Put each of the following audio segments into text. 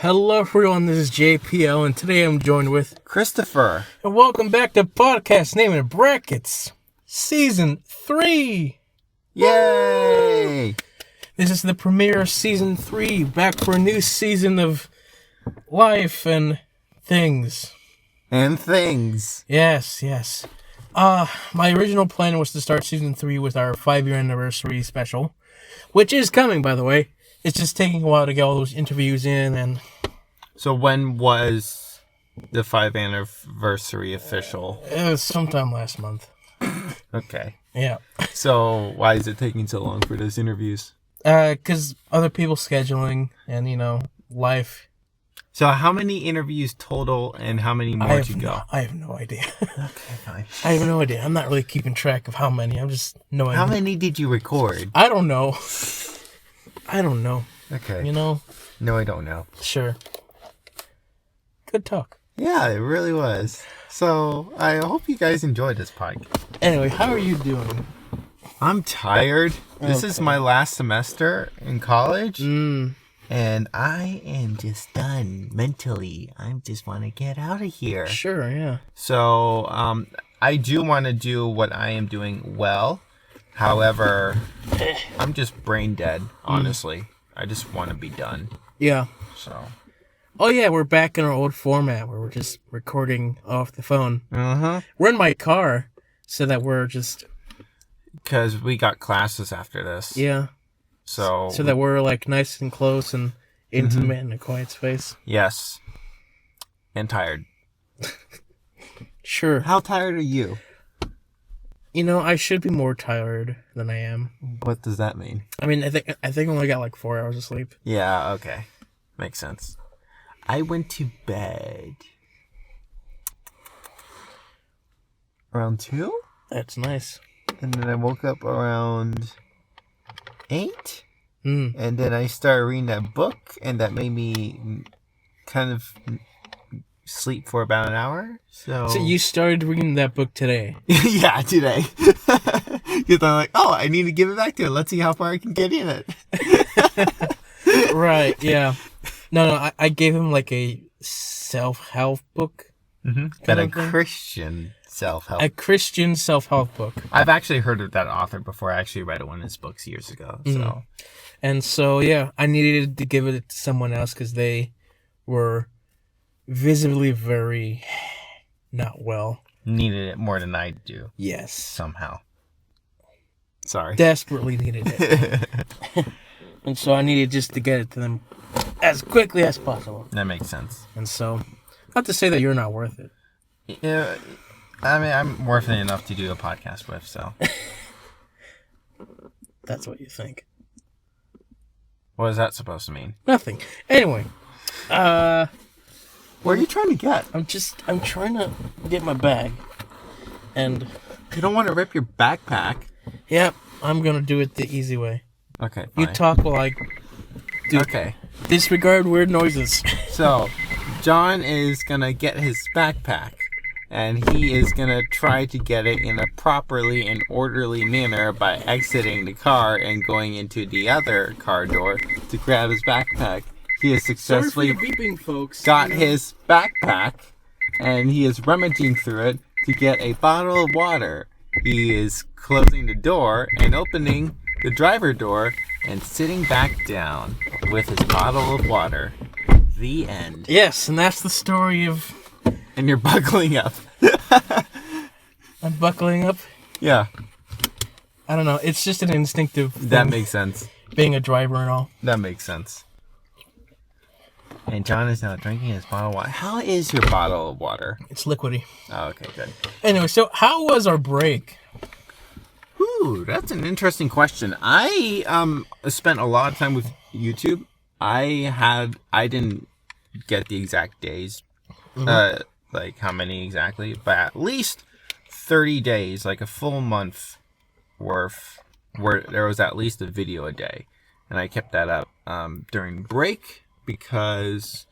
Hello everyone, this is JPL, and today I'm joined with Christopher. and welcome back to Podcast Name in Brackets, Season 3! Yay! This is the premiere of Season 3, back for a new season of life and things. And things. Yes. My original plan was to start Season 3 with our 5-year anniversary special, which is coming, by the way. It's just taking a while to get all those interviews in, and... So when was the 5th anniversary official? It was sometime last month. Okay. Yeah. So why is it taking so long for those interviews? Because other people scheduling and, life. So how many interviews total and how many more to go? I have no idea. Okay, fine. I have no idea. I'm not really keeping track of how many. I'm just knowing. How many did you record? I don't know. Okay. No, I don't know. Sure. Good talk. Yeah, it really was. So I hope you guys enjoyed this podcast. Anyway, how are you doing? I'm tired. This is my last semester in college. And I am just done mentally. I just want to get out of here. Sure, yeah. So, I do want to do what I am doing well. However, I'm just brain dead, honestly. I just want to be done. Yeah. So. Oh, yeah, we're back in our old format where we're just recording off the phone. Uh-huh. We're in my car, so that we're just... Because we got classes after this. Yeah. So that we're, nice and close and intimate in a quiet space. Yes. And tired. Sure. How tired are you? I should be more tired than I am. What does that mean? I mean, I think I only got 4 hours of sleep. Yeah, okay. Makes sense. I went to bed around 2? That's nice. And then I woke up around 8. And then I started reading that book, and that made me kind of sleep for about an hour. So you started reading that book today? Yeah, today. Because I'm like, I need to give it back to it. Let's see how far I can get in it. Right, yeah. No, I gave him a self-help book. But a Christian self-help. A Christian self-help book. I've actually heard of that author before. I actually read one of his books years ago. So. And so, yeah, I needed to give it to someone else because they were visibly very not well. Needed it more than I do. Yes. Somehow. Sorry. Desperately needed it. And so I needed just to get it to them as quickly as possible. That makes sense. And so, not to say that you're not worth it. Yeah, I mean, I'm worth it enough to do a podcast with, so. That's what you think. What is that supposed to mean? Nothing. Anyway, where are you trying to get? I'm trying to get my bag. And you don't want to rip your backpack. Yep, I'm gonna do it the easy way. Okay, fine. You talk while I do. Okay. Disregard weird noises. So, John is gonna get his backpack, and he is gonna try to get it in a properly and orderly manner by exiting the car and going into the other car door to grab his backpack. He has successfully beeping, folks. got his backpack, and he is rummaging through it to get a bottle of water. He is closing the door and opening the driver door and sitting back down with his bottle of water. The end. Yes, and that's the story of... And you're buckling up. I'm buckling up? Yeah. I don't know. It's just an instinctive thing. That makes sense. Being a driver and all. That makes sense. And John is now drinking his bottle of water. How is your bottle of water? It's liquidy. Oh, okay, good. Anyway, so how was our break? Ooh, that's an interesting question. I spent a lot of time with YouTube. I didn't get the exact days, how many exactly, but at least 30 days, a full month worth, where there was at least a video a day. And I kept that up during break because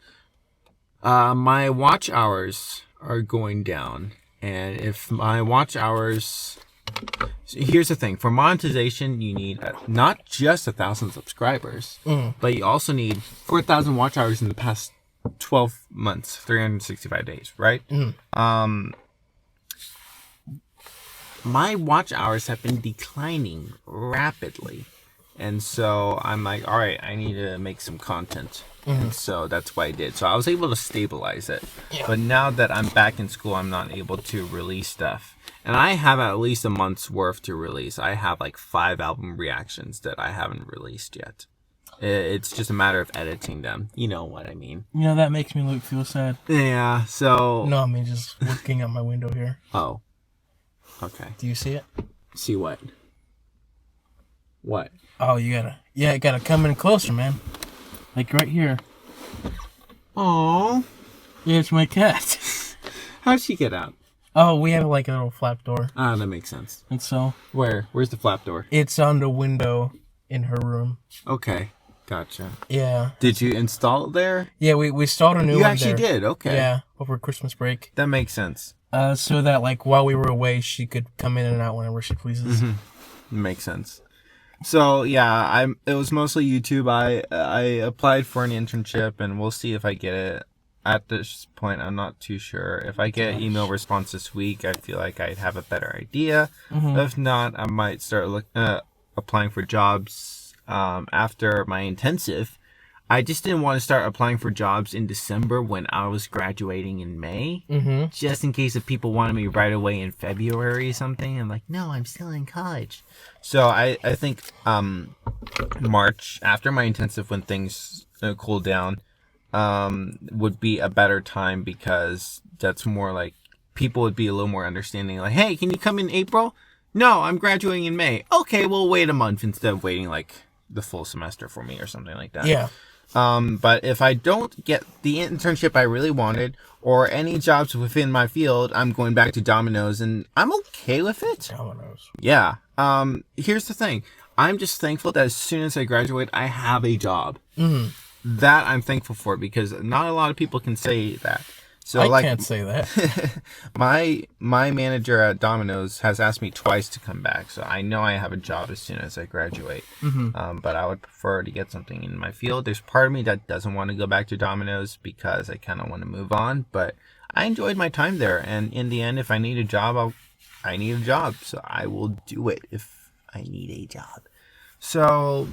my watch hours are going down. And if my watch hours So here's the thing: for monetization, you need not just 1,000 subscribers, but you also need 4,000 watch hours in the past 12 months, 365 days, right? My watch hours have been declining rapidly. And so I'm like, all right, I need to make some content. And so that's what I did. So I was able to stabilize it. Yeah. But now that I'm back in school, I'm not able to release stuff. And I have at least a month's worth to release. I have like 5 album reactions that I haven't released yet. It's just a matter of editing them. You know what I mean. You know, that makes me feel sad. Yeah, so... No, I mean, just looking out my window here. Oh. Okay. Do you see it? See what? What? Oh, you gotta come in closer, man. Like right here. Aww. Yeah, it's my cat. How'd she get out? Oh, we have like a little flap door. Ah, that makes sense. And so... Where's the flap door? It's on the window in her room. Okay. Gotcha. Yeah. Did you install it there? Yeah, we installed a new one You actually there. did? Okay. Yeah, over Christmas break. That makes sense. So that like while we were away, she could come in and out whenever she pleases. Makes sense. So yeah, it was mostly YouTube. I applied for an internship, and we'll see if I get it. At this point, I'm not too sure. If I get an email response this week, I feel like I'd have a better idea. If not, I might start applying for jobs after my intensive. I just didn't want to start applying for jobs in December when I was graduating in May. Just in case if people wanted me right away in February or something. I'm like, no, I'm still in college. So I think March, after my intensive, when things cool down, would be a better time, because that's more like people would be a little more understanding. Like, hey, can you come in April? No, I'm graduating in May. Okay, we'll wait a month instead of waiting like the full semester for me or something like that. Yeah. But if I don't get the internship I really wanted or any jobs within my field, I'm going back to Domino's, and I'm okay with it. Domino's. Yeah. Here's the thing. I'm just thankful that as soon as I graduate, I have a job. That I'm thankful for, because not a lot of people can say that. So I can't say that. my manager at Domino's has asked me twice to come back, so I know I have a job as soon as I graduate. But I would prefer to get something in my field. There's part of me that doesn't want to go back to Domino's because I kind of want to move on, but I enjoyed my time there, and in the end, if I need a job, I need a job, so I will do it if I need a job. So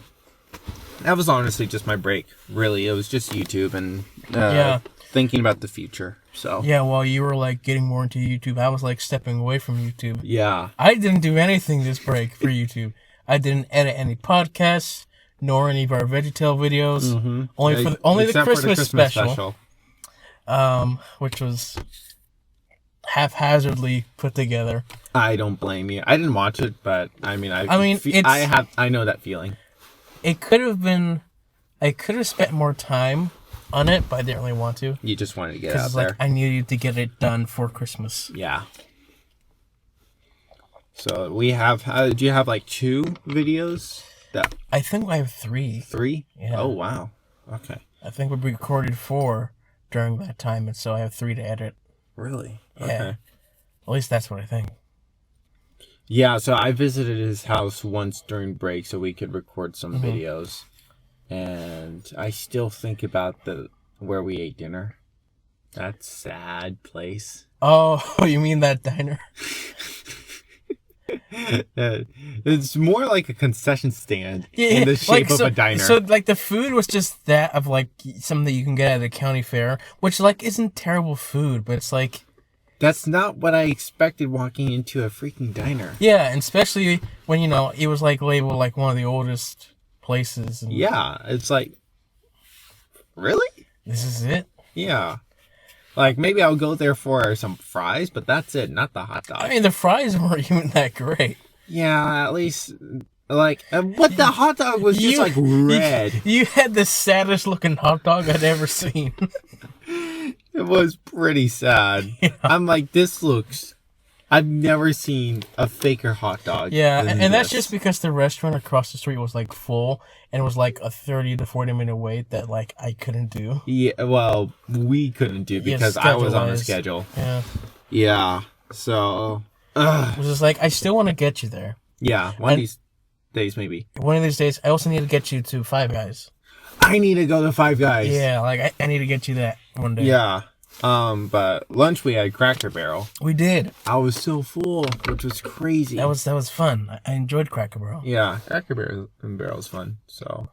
that was honestly just my break. Really, it was just YouTube and thinking about the future. So yeah, while you were like getting more into YouTube, I was like stepping away from YouTube. yeah, I didn't do anything this break for YouTube. I didn't edit any podcasts, nor any of our VeggieTale videos. Only the Christmas special. Which was haphazardly put together. I don't blame you. I didn't watch it, but I know that feeling. It could have been. I could have spent more time on it, but I didn't really want to. You just wanted to get out like, there. I needed to get it done for Christmas. Yeah. So we have. Do you have like 2 videos? I think I have 3. 3? Yeah. Oh wow. Okay. I think we recorded 4 during that time, and so I have 3 to edit. Really? Yeah. Okay. At least that's what I think. Yeah, so I visited his house once during break so we could record some videos. And I still think about where we ate dinner. That sad place. Oh, you mean that diner? It's more like a concession stand in the shape of a diner. So like the food was just that of like something that you can get at a county fair, which like isn't terrible food, but it's like that's not what I expected walking into a freaking diner. Yeah, and especially when it was like labeled like one of the oldest places. And yeah, it's like, really? This is it? Yeah. Like, maybe I'll go there for some fries, but that's it, not the hot dog. I mean, the fries weren't even that great. Yeah, at least, like, what the hot dog was just, like, red. You had the saddest looking hot dog I'd ever seen. It was pretty sad. Yeah. I'm like, I've never seen a faker hot dog. Yeah, and that's just because the restaurant across the street was, like, full, and it was, like, a 30 to 40-minute wait that, like, I couldn't do. Yeah, well, we couldn't do because I was on the schedule. Yeah. Yeah, so... It was just like, I still want to get you there. Yeah, one of these days maybe. One of these days, I also need to get you to Five Guys. I need to go to Five Guys. Yeah, like I need to get you that one day. Yeah. But lunch we had Cracker Barrel. We did. I was so full, which was crazy. That was fun. I enjoyed Cracker Barrel. Yeah, Cracker Barrel is fun. So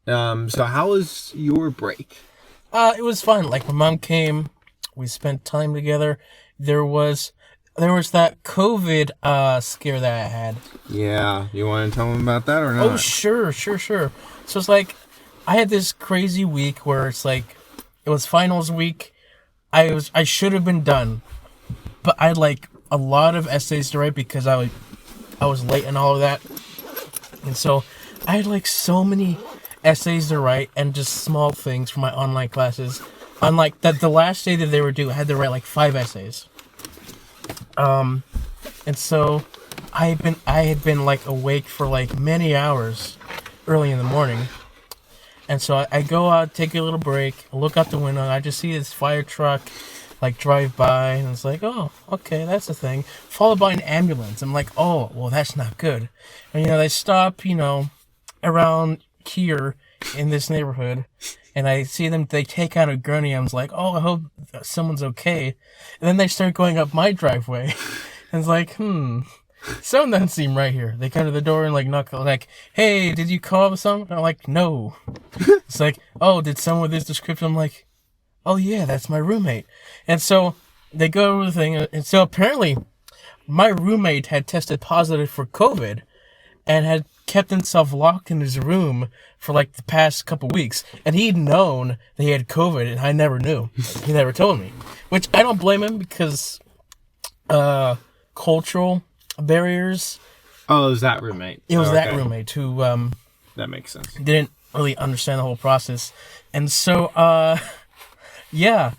how was your break? It was fun. Like, my mom came, we spent time together. There was that COVID scare that I had. Yeah, you want to tell them about that or not? Oh, sure. So it's like, I had this crazy week where it's like, it was finals week. I should have been done, but I had like a lot of essays to write because I was late and all of that, and so I had like so many essays to write and just small things for my online classes. Unlike that, the last day that they were due, I had to write like 5 essays. And so I had been like awake for like many hours early in the morning. And so I go out, take a little break, look out the window, and I just see this fire truck like drive by, and it's like, oh, okay, that's the thing. Followed by an ambulance. I'm like, oh, well, that's not good. And they stop, around here in this neighborhood, and I see them, they take out a gurney. I was like, oh, I hope someone's okay. And then they start going up my driveway. And it's like, something doesn't seem right here. They come to the door and like knock, like, hey, did you call something? I'm like, no. It's like, oh, did someone with this description? I'm like, oh yeah, that's my roommate. And so they go over the thing, and so apparently my roommate had tested positive for COVID and had kept himself locked in his room for like the past couple weeks, and he'd known that he had COVID, and I never knew. He never told me, which I don't blame him, because cultural barriers. Oh, it was that roommate. It was that roommate who that makes sense. Didn't really understand the whole process. And so yeah.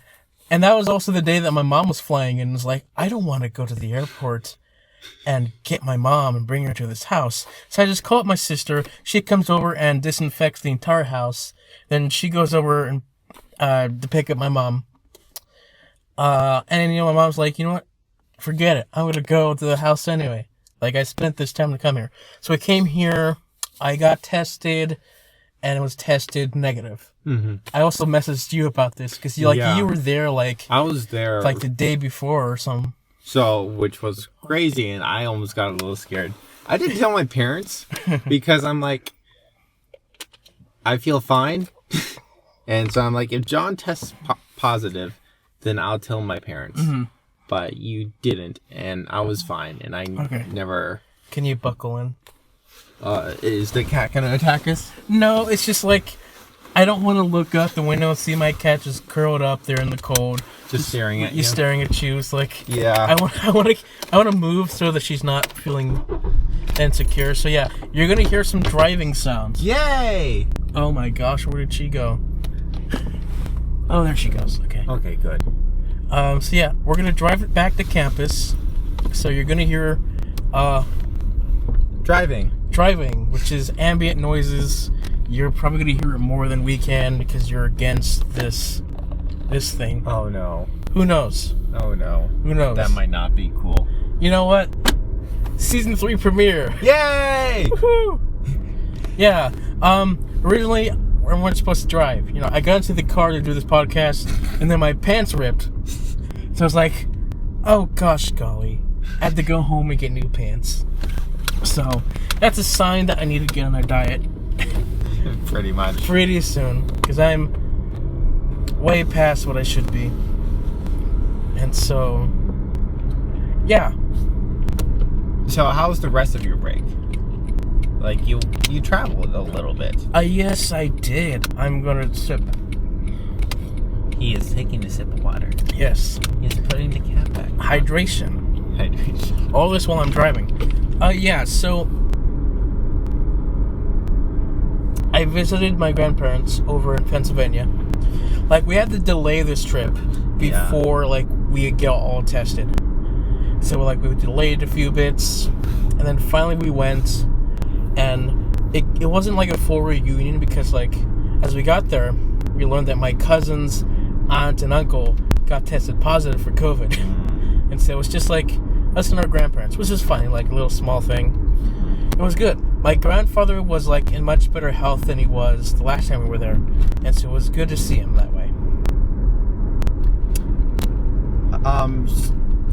And that was also the day that my mom was flying, and was like, I don't want to go to the airport and get my mom and bring her to this house. So I just call up my sister. She comes over and disinfects the entire house. Then she goes over and to pick up my mom. And then, my mom's like, you know what? Forget it. I'm going to go to the house anyway. Like, I spent this time to come here. So I came here. I got tested, and it was tested negative. Mm-hmm. I also messaged you about this because you were there I was there like the day before or something. So, which was crazy, and I almost got a little scared. I didn't tell my parents because I'm like, I feel fine, and so I'm like, if John tests positive, then I'll tell my parents. Mm-hmm. But you didn't, and I was fine, and I never. Can you buckle in? Is the cat gonna attack us? No, it's just like, I don't want to look out the window and see my cat just curled up there in the cold, just staring at you. Staring at you. It's like, yeah. I want to move so that she's not feeling insecure. So yeah, you're gonna hear some driving sounds. Yay! Oh my gosh, where did she go? Oh, there she goes. Okay. Okay, good. So yeah, we're gonna drive it back to campus. So you're gonna hear, driving, which is ambient noises. You're probably gonna hear it more than we can because you're against this thing. Oh no. Who knows? Oh no. Who knows? That might not be cool. You know what? Season 3 premiere. Yay! Woohoo! Yeah. Originally, we weren't supposed to drive. I got into the car to do this podcast, and then my pants ripped. So I was like, oh gosh golly. I had to go home and get new pants. So that's a sign that I need to get on a diet. Pretty much. Pretty soon. Because I'm way past what I should be. And so, yeah. So how was the rest of your break? Like, you traveled a little bit. Yes, I did. I'm gonna sip. He is taking a sip of water. Yes. He's putting the cap back. Hydration. All this while I'm driving. Yeah, so I visited my grandparents over in Pennsylvania. Like, we had to delay this trip before, we get all tested. So, we delayed a few bits, and then finally we went, and it wasn't like a full reunion because, as we got there, we learned that my cousins, aunt, and uncle got tested positive for COVID. And so it was just like, us and our grandparents, which is funny, like a little small thing. It was good. My grandfather was like in much better health than he was the last time we were there, and so it was good to see him that way.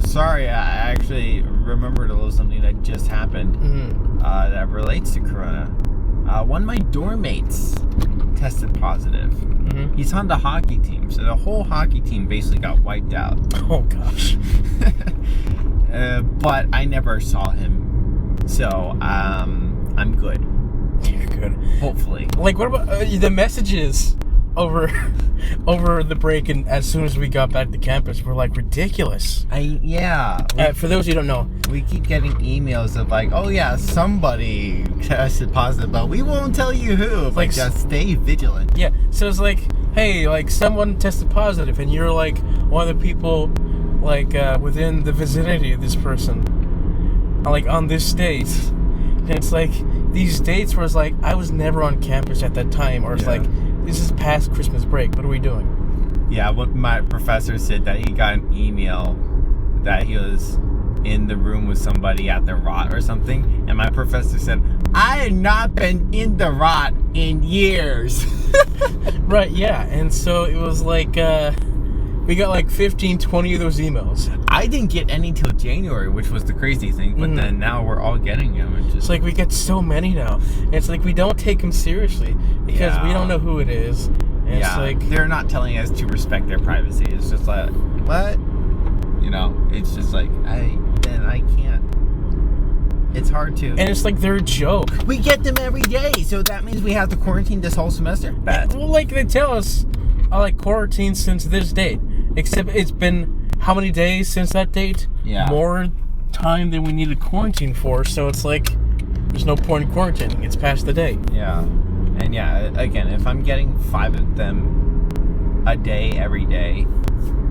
Sorry, I actually remembered a little something that just happened that relates to Corona. One of my dorm mates tested positive. Mm-hmm. He's on the hockey team, so the whole hockey team basically got wiped out. Oh gosh. But I never saw him, so I'm good. You're good. Hopefully. Like, what about the messages over the break, and as soon as we got back to campus, were like ridiculous. For those who don't know, we keep getting emails of like, oh yeah, somebody tested positive, but we won't tell you who. Like, just stay vigilant. Yeah. So it's like, hey, like someone tested positive, and you're like one of the people, like within the vicinity of this person, like on this date. And it's like these dates where it's like I was never on campus at that time, or it's like, this is past Christmas break. What are we doing? Yeah, what my professor said that he got an email that he was in the room with somebody at the rot or something, and my professor said, I had not been in the rot in years. Right, yeah. And so it was like we got like 15, 20 of those emails. I didn't get any till January, which was the crazy thing, but then now we're all getting them. It's like we get so many now. It's like we don't take them seriously because we don't know who it is. And it's like, they're not telling us to respect their privacy. It's just like, what? You know, it's just like, I can't. It's hard to. And it's like they're a joke. We get them every day, so that means we have to quarantine this whole semester? Bad. Well, like they tell us, I like quarantine since this date. Except it's been how many days since that date? Yeah. More time than we needed quarantine for, so it's like there's no point in quarantining. It's past the day. Yeah. And again, if I'm getting 5 of them a day every day,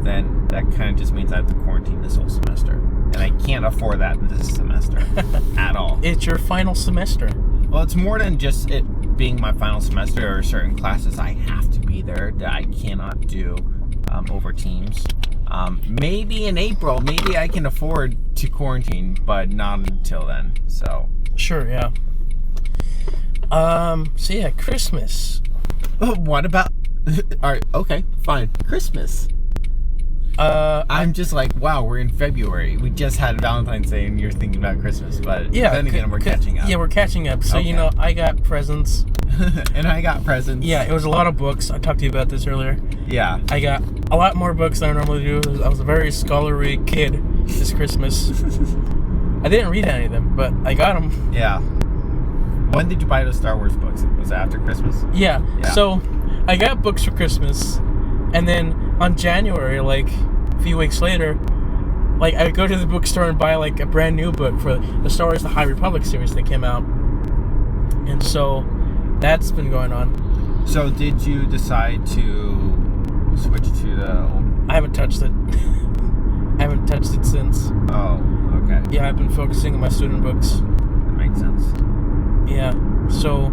then that kind of just means I have to quarantine this whole semester. And I can't afford that this semester at all. It's your final semester. Well, it's more than just it being my final semester or certain classes I have to be there that I cannot do over Teams. Maybe in April, maybe I can afford to quarantine, but not until then. So sure, yeah. So yeah, Christmas. What about? All right, okay, fine. Christmas. I'm just like, wow, we're in February. We just had Valentine's Day, and you're thinking about Christmas. But then again, we're catching up. Yeah, we're catching up. So you know, I got presents. And I got presents. Yeah, it was a lot of books. I talked to you about this earlier. Yeah. I got a lot more books than I normally do. I was a very scholarly kid this Christmas. I didn't read any of them, but I got them. Yeah. When did you buy those Star Wars books? Was it after Christmas? Yeah. So I got books for Christmas, and then on January, like a few weeks later, like I would go to the bookstore and buy like a brand new book for the Star Wars: The High Republic series that came out, and so that's been going on. So did you decide to switch to the? I haven't touched it. I haven't touched it since. Oh, okay. Yeah, I've been focusing on my student books. That makes sense. Yeah. So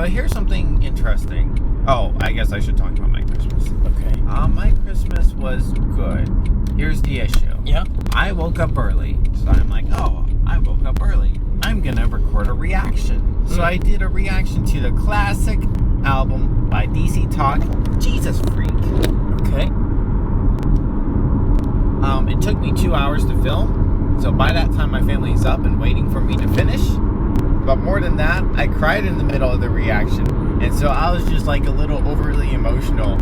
here's something interesting. Oh, I guess I should talk about my Christmas. Okay. My Christmas was good. Here's the issue. Yeah. I woke up early, so I'm like, I woke up early. I'm gonna record a reaction. So I did a reaction to the classic album by DC Talk, Jesus Freak. Okay. It took me 2 hours to film, so by that time my family's up and waiting for me to finish. But more than that, I cried in the middle of the reaction, and so I was just like a little overly emotional,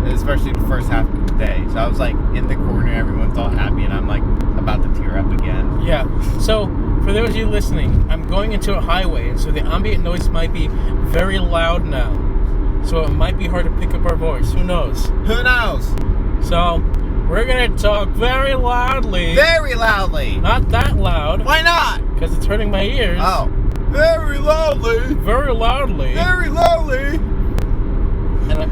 especially the first half of the day. So I was like in the corner, everyone's all happy, and I'm like about to tear up again. Yeah. So for those of you listening, I'm going into a highway, and so the ambient noise might be very loud now. So it might be hard to pick up our voice. Who knows? Who knows? So we're gonna talk very loudly. Very loudly. Not that loud. Why not? Because it's hurting my ears. Oh. Very loudly. Very loudly. Very loudly.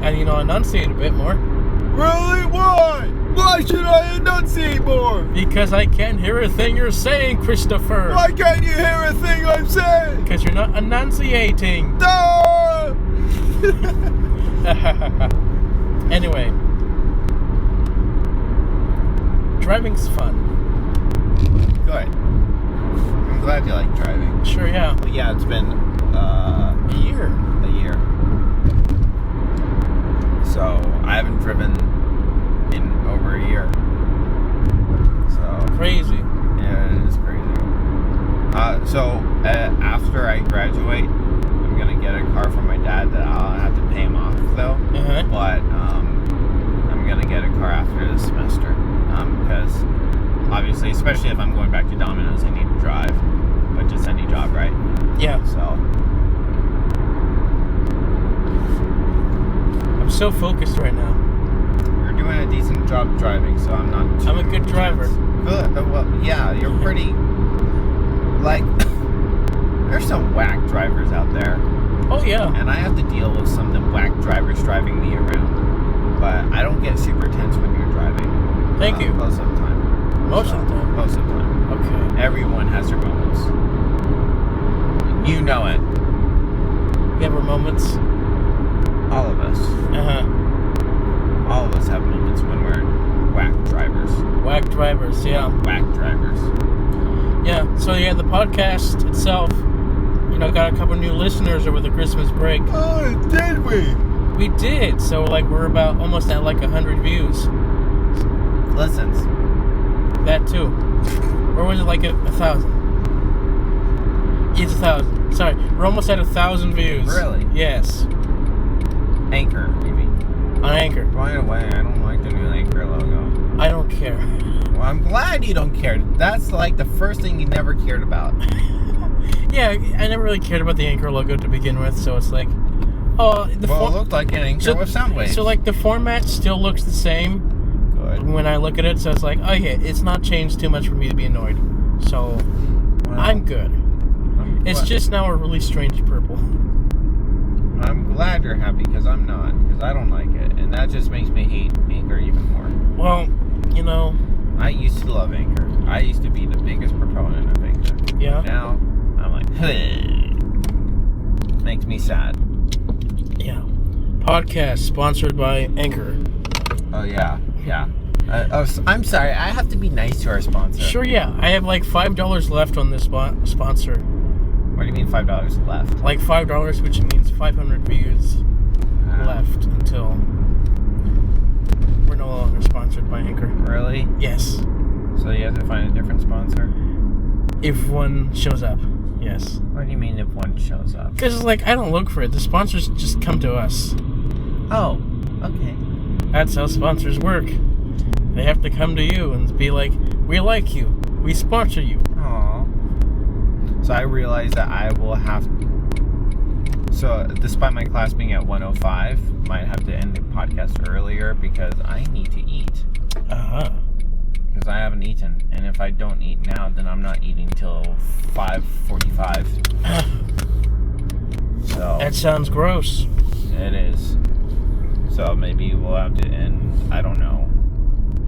And you know, enunciate a bit more. Really? Why? Why should I enunciate more? Because I can't hear a thing you're saying, Christopher. Why can't you hear a thing I'm saying? Because you're not enunciating. No! Anyway. Driving's fun. Good. I'm glad you like driving. Sure, yeah. But yeah, it's been a year. A year. So I haven't driven in over a year. So Crazy. Yeah, it is crazy. After I graduate, I'm gonna get a car from my dad that I'll have to pay him off though. Uh-huh. But I'm gonna get a car after this semester because obviously, especially if I'm going back to Domino's, I need to drive. But just any job, right? Yeah. So I'm so focused right now. you're doing a decent job driving, so I'm not. I'm a good driver. Good. Well, yeah, you're pretty. Like, there's some whack drivers out there. Oh yeah. And I have to deal with some of the whack drivers driving me around. But I don't get super tense when you're driving. Thank you. Most of the time. Most of the time. Most of the time. Okay. Everyone has their moments. You know it. You have our moments. All of us. All of us have moments when we're whack drivers. Whack drivers, yeah. Whack drivers. Yeah, so yeah, the podcast itself, got a couple new listeners over the Christmas break. Oh, did we? We did. So we're about almost at 100 views. Listens. That too. Or was it 1,000? It's 1,000. Sorry, we're almost at 1,000 views. Really? Yes. Anchor, you mean? On Anchor. By the way, I don't like the new Anchor logo. I don't care. Well, I'm glad you don't care. That's the first thing you never cared about. Yeah, I never really cared about the Anchor logo to begin with, so it's it looked like an Anchor with sound waves. So the format still looks the same. Good. When I look at it, so it's oh yeah, it's not changed too much for me to be annoyed. So, well, I'm good. It's just now a really strange purple. I'm glad you're happy, because I'm not, because I don't like it, and that just makes me hate Anchor even more. Well, I used to love Anchor. I used to be the biggest proponent of Anchor. Yeah. Now, I'm like, hey. Makes me sad. Yeah. Podcast sponsored by Anchor. Oh, yeah. Yeah. I'm sorry. I have to be nice to our sponsor. Sure, yeah. I have $5 left on this sponsor. What do you mean $5 left? $5, which means 500 views left until we're no longer sponsored by Anchor. Really? Yes. So you have to find a different sponsor? If one shows up, yes. What do you mean if one shows up? Because, I don't look for it. The sponsors just come to us. Oh, okay. That's how sponsors work. They have to come to you and be like, we like you. We sponsor you. Aww. So I realized that I will have... So, despite my class being at 1:05, might have to end the podcast earlier because I need to eat. Uh-huh. Because I haven't eaten. And if I don't eat now, then I'm not eating till 5:45. So... That sounds gross. It is. So maybe we'll have to end, I don't know,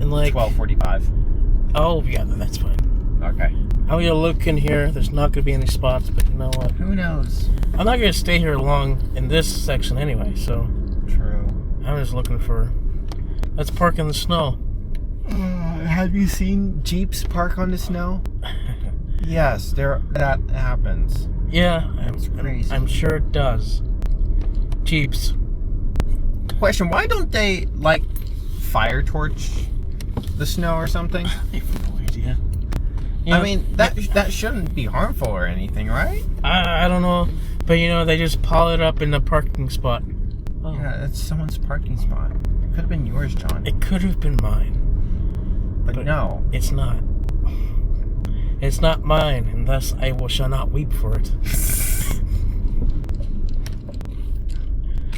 in 12:45. Oh, yeah, that's fine. Okay. I'm going to look in here. There's not going to be any spots, but you know what? Who knows? I'm not going to stay here long in this section anyway, so... True. I'm just looking for... Let's park in the snow. Have you seen Jeeps park on the snow? Yes, that happens. Yeah, That's crazy. I'm sure it does. Jeeps. Question, why don't they, fire torch the snow or something? I have no idea. I mean, that shouldn't be harmful or anything, right? I don't know, but they just pile it up in the parking spot. Oh. Yeah, that's someone's parking spot. It could have been yours, John. It could have been mine. But no. It's not. It's not mine, and thus shall not weep for it.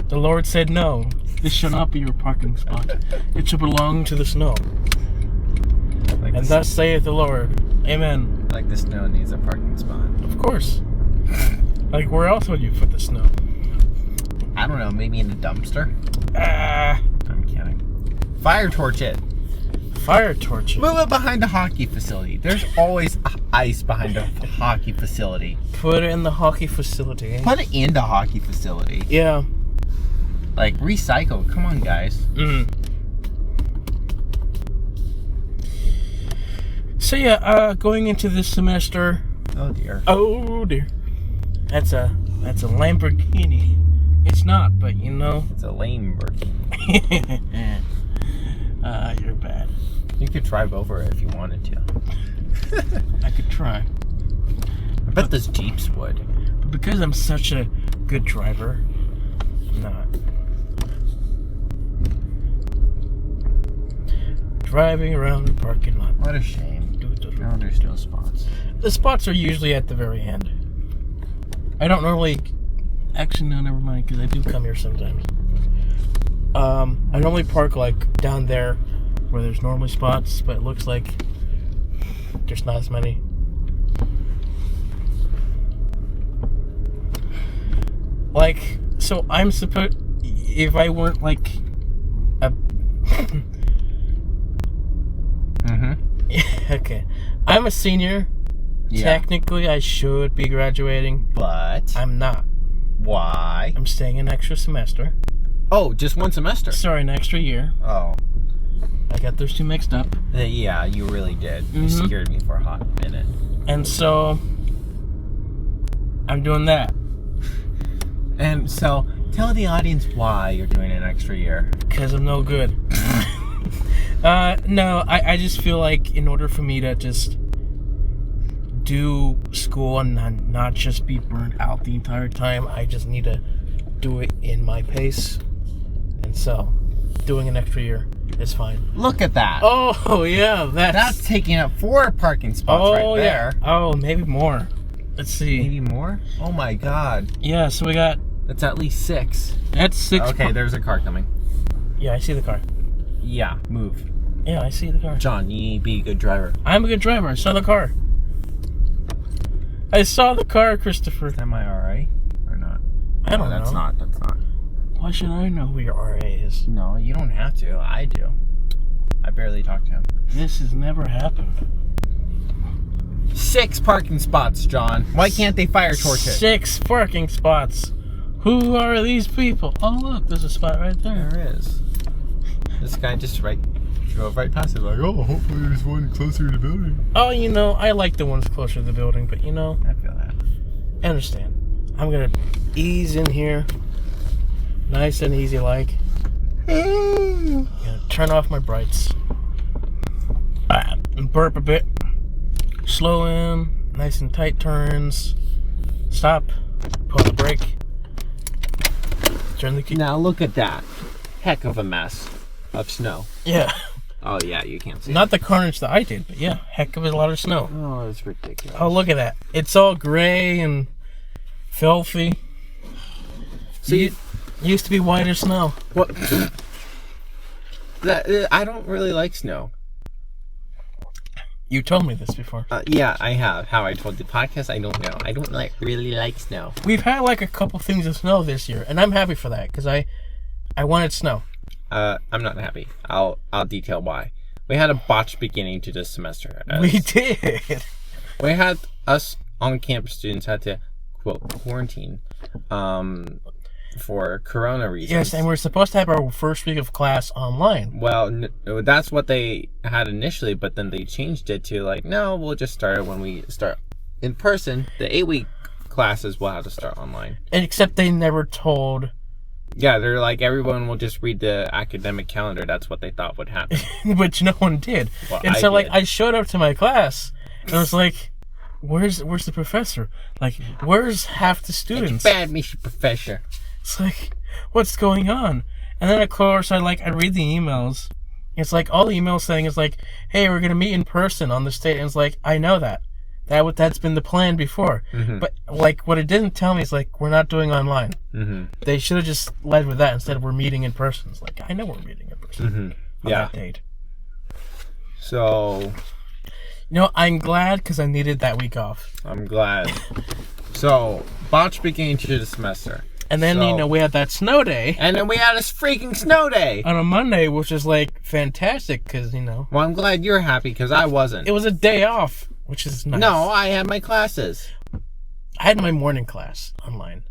The Lord said no. This shall not be your parking spot. It shall belong to the snow. And thus saith the Lord. Amen. Like the snow needs a parking spot. Of course. Where else would you put the snow? I don't know, maybe in a dumpster? I'm kidding. Fire torch it. Fire torch it. Move it behind a hockey facility. There's always ice behind a hockey facility. Put it in the hockey facility. Put it in the hockey facility. Yeah. Recycle. Come on, guys. So yeah, going into this semester. Oh dear. Oh dear. That's a Lamborghini. It's not, but you know. It's a Lamborghini. You're bad. You could drive over it if you wanted to. I could try. I bet those Jeeps would. But because I'm such a good driver, I'm not. Driving around the parking lot. What a shame. Now there's no spots. The spots are usually at the very end. I don't normally... Actually, no, never mind, because I do come here sometimes. I normally park, like, down there where there's normally spots, but it looks like there's not as many. Like, so I'm supposed... If I weren't, like, a... Okay. I'm a senior. Yeah. Technically, I should be graduating. But? I'm not. Why? I'm staying an extra semester. Oh, just one semester? Sorry, an extra year. Oh. I got those two mixed up. Yeah, you really did. You scared me for a hot minute. And so, I'm doing that. And so, tell the audience why you're doing an extra year. Because I'm no good. No, I just feel like in order for me to just do school and not just be burnt out the entire time, I just need to do it in my pace. And so, doing an extra year is fine. Look at that. Oh, yeah. That's taking up 4 parking spots right there. Yeah. Oh, maybe more. Let's see. Maybe more? Oh, my God. Yeah, so we got... That's at least 6. That's 6. Okay, there's a car coming. Yeah, I see the car. Yeah, move. Yeah, I see the car. John, you need to be a good driver. I'm a good driver. I saw the car. I saw the car, Christopher. Am I alright? Or not? I don't know. That's not. Why should I know who your RA is? No, you don't have to. I do. I barely talk to him. This has never happened. 6 parking spots, John. Why can't they fire torch it? 6 parking spots. Who are these people? Oh, look, there's a spot right there. There is. This guy just drove right past it like, oh, hopefully there's one closer to the building. Oh, you know, I like the ones closer to the building, but you know, I feel that. I understand. I'm gonna ease in here. Nice and easy like. Gonna turn off my brights. And burp a bit. Slow in. Nice and tight turns. Stop. Pull the brake. Turn the key. Now look at that. Heck of a mess of snow. Yeah. Oh yeah, you can't see. Not the carnage that I did, but yeah, heck of a lot of snow. Oh, it's ridiculous. Oh, look at that. It's all gray and filthy. So it used to be white as snow. What? I don't really like snow. You told me this before. Yeah, I have. How I told the podcast, I don't know. I don't really like snow. We've had like a couple things of snow this year, and I'm happy for that because I wanted snow. I'm not happy. I'll detail why. We had a botched beginning to this semester. We did. We had us on-campus students had to quote quarantine, for corona reasons. Yes, and we're supposed to have our first week of class online. Well, that's what they had initially, but then they changed it to like, no, we'll just start it when we start in person. The 8-week classes will have to start online. And except they never told. Yeah, they're like, everyone will just read the academic calendar. That's what they thought would happen. Which no one did. Well, and so like I showed up to my class and I was like, where's the professor? Like, where's half the students? Bad, Mr. Professor. It's like, what's going on? And then of course I read the emails. It's like all the emails saying is like, hey, we're gonna meet in person on this date. And it's like, I know that's been the plan before. Mm-hmm. But like what it didn't tell me is like we're not doing online. Mm-hmm. They should have just led with that instead of we're meeting in person. It's like I know we're meeting in person on that date. So, I'm glad because I needed that week off. I'm glad. So, botch beginning to the semester. And then, we had that snow day. And then we had a freaking snow day. On a Monday, which is, like, fantastic, because, Well, I'm glad you're happy, because I wasn't. It was a day off, which is nice. No, I had my classes. I had my morning class online.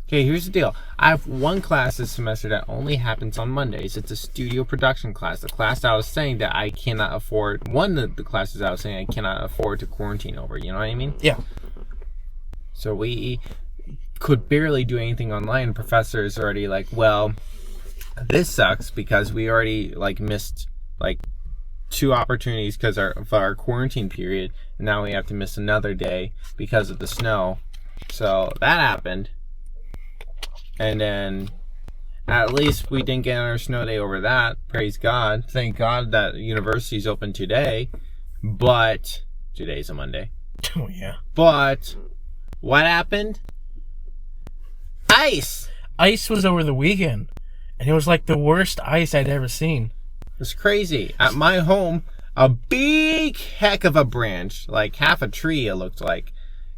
Okay, here's the deal. I have one class this semester that only happens on Mondays. It's a studio production class. The class that I was saying that I cannot afford, one of the classes I was saying I cannot afford to quarantine over. You know what I mean? Yeah. So we could barely do anything online. The professor is already like, well, this sucks because we already like missed like 2 opportunities because of our quarantine period. And now we have to miss another day because of the snow. So that happened. And then at least we didn't get our snow day over that. Praise God. Thank God that university's open today. But today's a Monday. Oh, yeah. But what happened? Ice. Ice was over the weekend. And it was like the worst ice I'd ever seen. It's crazy. At my home, a big heck of a branch, like half a tree it looked like,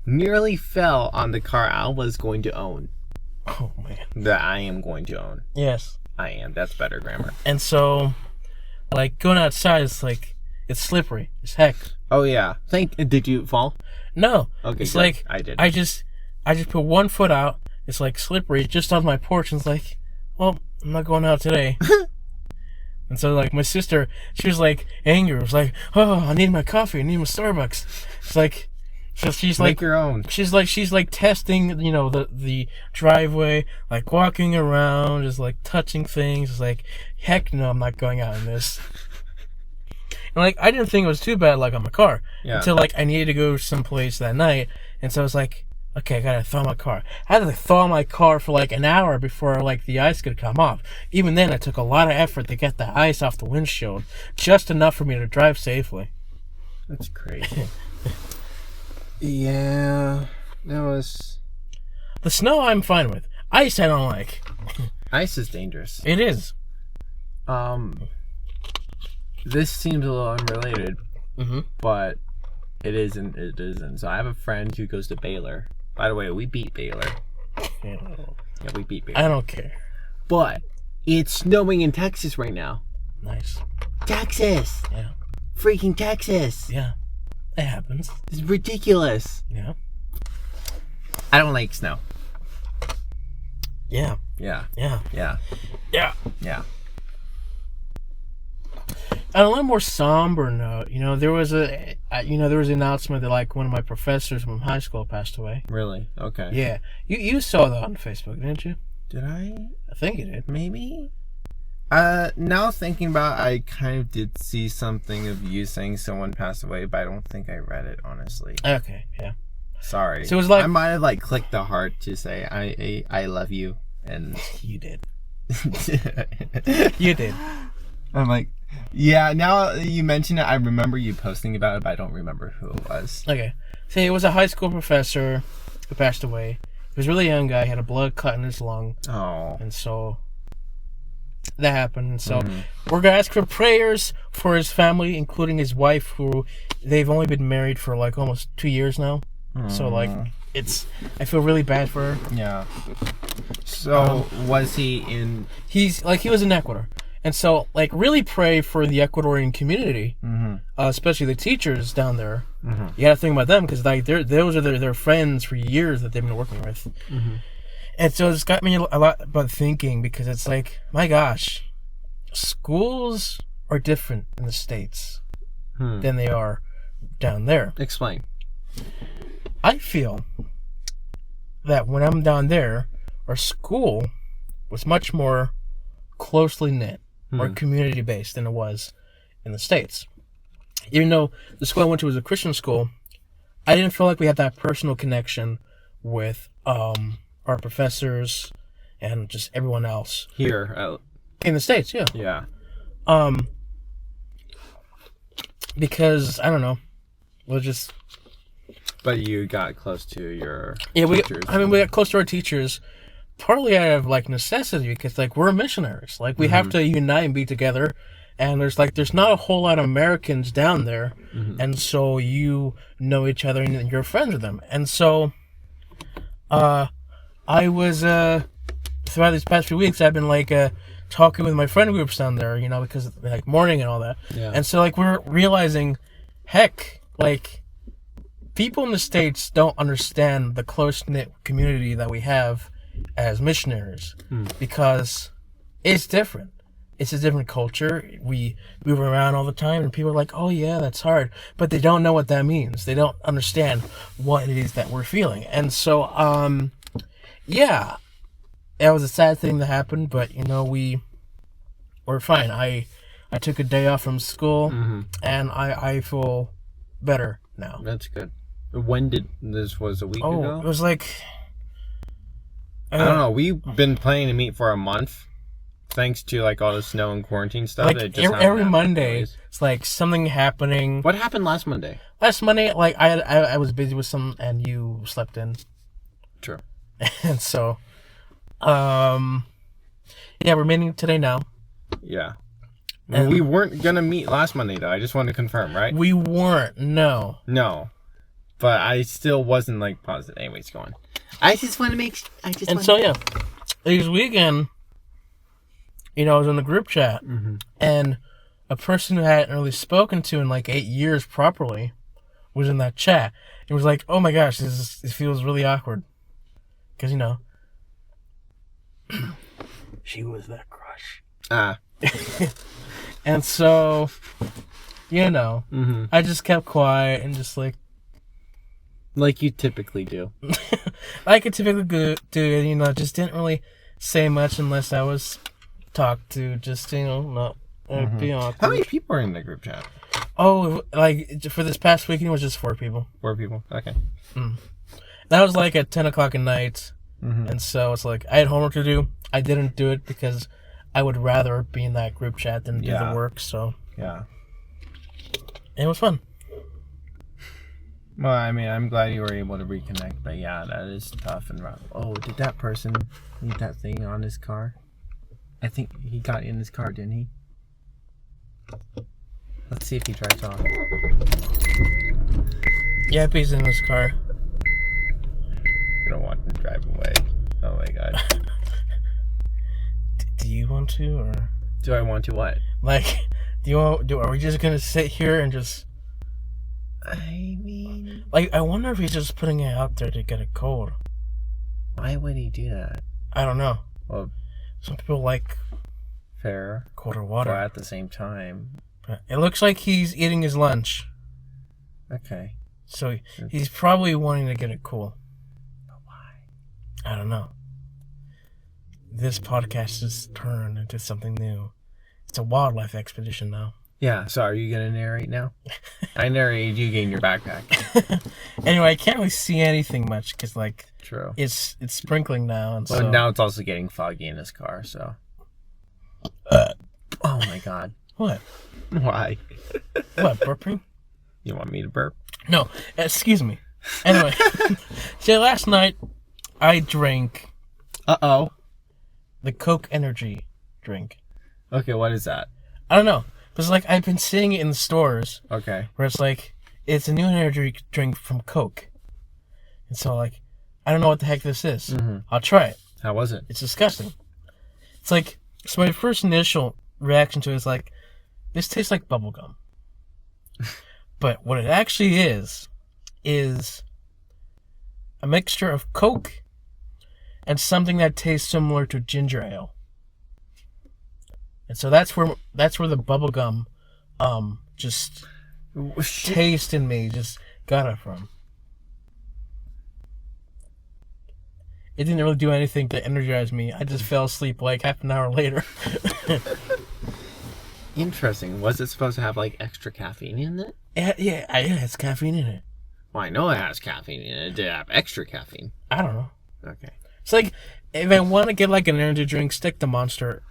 nearly fell on the car I was going to own. Oh, man. That I am going to own. Yes. I am. That's better grammar. And so, like, going outside, it's like, it's slippery as heck. Oh, yeah. Did you fall? No. Okay, it's good. like, I did. I just put one foot out. It's like slippery just on my porch. And it's like, well, I'm not going out today. And so, like, my sister, she was like angry. It was like, oh, I need my coffee. I need my Starbucks. It's like, so she's Make like, your own. She's like testing, you know, the driveway, like walking around, just like touching things. It's like, heck no, I'm not going out in this. And like, I didn't think it was too bad, like on my car, until like I needed to go someplace that night, and so I was like, okay, I gotta thaw my car. I had to thaw my car for like an hour before like the ice could come off. Even then, it took a lot of effort to get the ice off the windshield, just enough for me to drive safely. That's crazy. Yeah, that was... The snow I'm fine with. Ice I don't like. Ice is dangerous. It is. This seems a little unrelated, but it isn't. So I have a friend who goes to Baylor. By the way, we beat Baylor. Yeah, we beat Baylor. I don't care. But it's snowing in Texas right now. Nice. Texas! Yeah. Freaking Texas! Yeah. It happens. It's ridiculous. Yeah. I don't like snow. Yeah. Yeah. Yeah. Yeah. Yeah. Yeah. On a little more somber note, you know, there was an announcement that like one of my professors from high school passed away. Really? Okay. Yeah. You saw that on Facebook, didn't you? Did I? I think you did. Maybe. Now thinking about it, I kind of did see something of you saying someone passed away, but I don't think I read it, honestly. Okay, yeah. Sorry. So it was like... I might have, like, clicked the heart to say, I love you, and... You did. You did. I'm like, yeah, now you mention it, I remember you posting about it, but I don't remember who it was. Okay. So it was a high school professor who passed away. He was a really young guy. He had a blood clot in his lung. Oh. And so... that happened, and so we're gonna ask for prayers for his family, including his wife, who they've only been married for like almost 2 years now. So like, I feel really bad for her. Yeah. So was he in? He was in Ecuador, and so like really pray for the Ecuadorian community, especially the teachers down there. You gotta think about them because like those are their friends for years that they've been working with. And so it's got me a lot about thinking because it's like, my gosh, schools are different in the States than they are down there. Explain. I feel that when I'm down there, our school was much more closely knit or community based than it was in the States. Even though the school I went to was a Christian school, I didn't feel like we had that personal connection with our professors and just everyone else Here. in the States. Yeah. Yeah. Because I don't know, we'll just. But you got close to your we teachers. we got close to our teachers, partly out of like necessity, because like we're missionaries, like we have to unite and be together, and there's not a whole lot of Americans down there, and so you know each other and you're friends with them, and so, I was throughout these past few weeks I've been like talking with my friend groups down there, you know, because of, like mourning and all that, and so like we're realizing, heck, like. People in the States don't understand the close-knit community that we have as missionaries because it's different. It's a different culture. We move around all the time, and people are like, "Oh yeah, that's hard," but they don't know what that means. They don't understand what it is that we're feeling, and so yeah, that was a sad thing that happened. But we're fine. I took a day off from school, and I feel better now. That's good. When did this was a week ago? It was like I don't know. We've been planning to meet for a month, thanks to like all the snow and quarantine stuff. Like every Monday, it's like something happening. What happened last Monday? Last Monday, like I was busy with some, and you slept in. True. And so, yeah, we're meeting today now. Yeah. And we weren't gonna meet last Monday though. I just want to confirm, right? We weren't. No. No. But I still wasn't like positive. Anyways, go on. This weekend, I was in the group chat, and a person who I hadn't really spoken to in like 8 years properly was in that chat. It was like, oh my gosh, this feels really awkward. Because, she was that crush. And so, I just kept quiet and just like you typically do. Like I typically do, just didn't really say much unless I was talked to, just, not be awkward. How many people are in the group chat? Oh, like, for this past weekend, it was just 4 people. 4 people? Okay. That was like at 10 o'clock at night, and so it's like, I had homework to do. I didn't do it because I would rather be in that group chat than do the work, so. Yeah. And it was fun. Well, I mean, I'm glad you were able to reconnect, but yeah, that is tough and rough. Oh, did that person leave that thing on his car? I think he got in his car, didn't he? Let's see if he drives off. Yep, he's in his car. I don't want him to drive away. Oh my god. Do you want to, or? Do I want to what? Like, are we just gonna sit here and just... I mean... Like, I wonder if he's just putting it out there to get a cold. Why would he do that? I don't know. Well, some people like... Fair. Colder water. But at the same time... But it looks like he's eating his lunch. Okay. So he's probably wanting to get it cool. But why? I don't know. This podcast has turned into something new. It's a wildlife expedition now. Yeah, so are you going to narrate now? I narrated you getting your backpack. Anyway, I can't really see anything much because, like, true, it's sprinkling now. And well, so... now it's also getting foggy in his car, so. Oh my god. What? Why? What, burping? You want me to burp? No, excuse me. Anyway, so last night I drank... the Coke Energy drink. Okay, what is that? I don't know. It's like I've been seeing it in the stores. Okay. Where it's like, it's a new energy drink from Coke. And so, like, I don't know what the heck this is. I'll try it. How was it? It's disgusting. It's like, so my first initial reaction to it is like, this tastes like bubblegum. But what it actually is a mixture of Coke and something that tastes similar to ginger ale. And so that's where the bubblegum just taste in me just got it from. It didn't really do anything to energize me. I just fell asleep like half an hour later. Interesting. Was it supposed to have like extra caffeine in it? Yeah, it has caffeine in it. Well, I know it has caffeine in it. Did it have extra caffeine? I don't know. Okay. It's like, if I want to get like an energy drink, stick to Monster.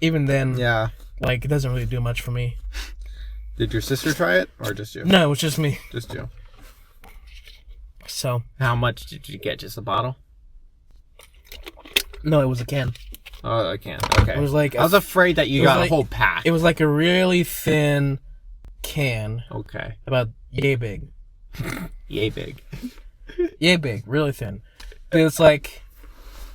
Even then, yeah, like, it doesn't really do much for me. Did your sister try it, or just you? No, it was just me. Just you. So. How much did you get? Just a bottle? No, it was a can. Oh, a can. Okay. It was like... I was afraid that you got a whole pack. It was like a really thin can. Okay. About yay big. Yay big. Yay big. Really thin. But it's like...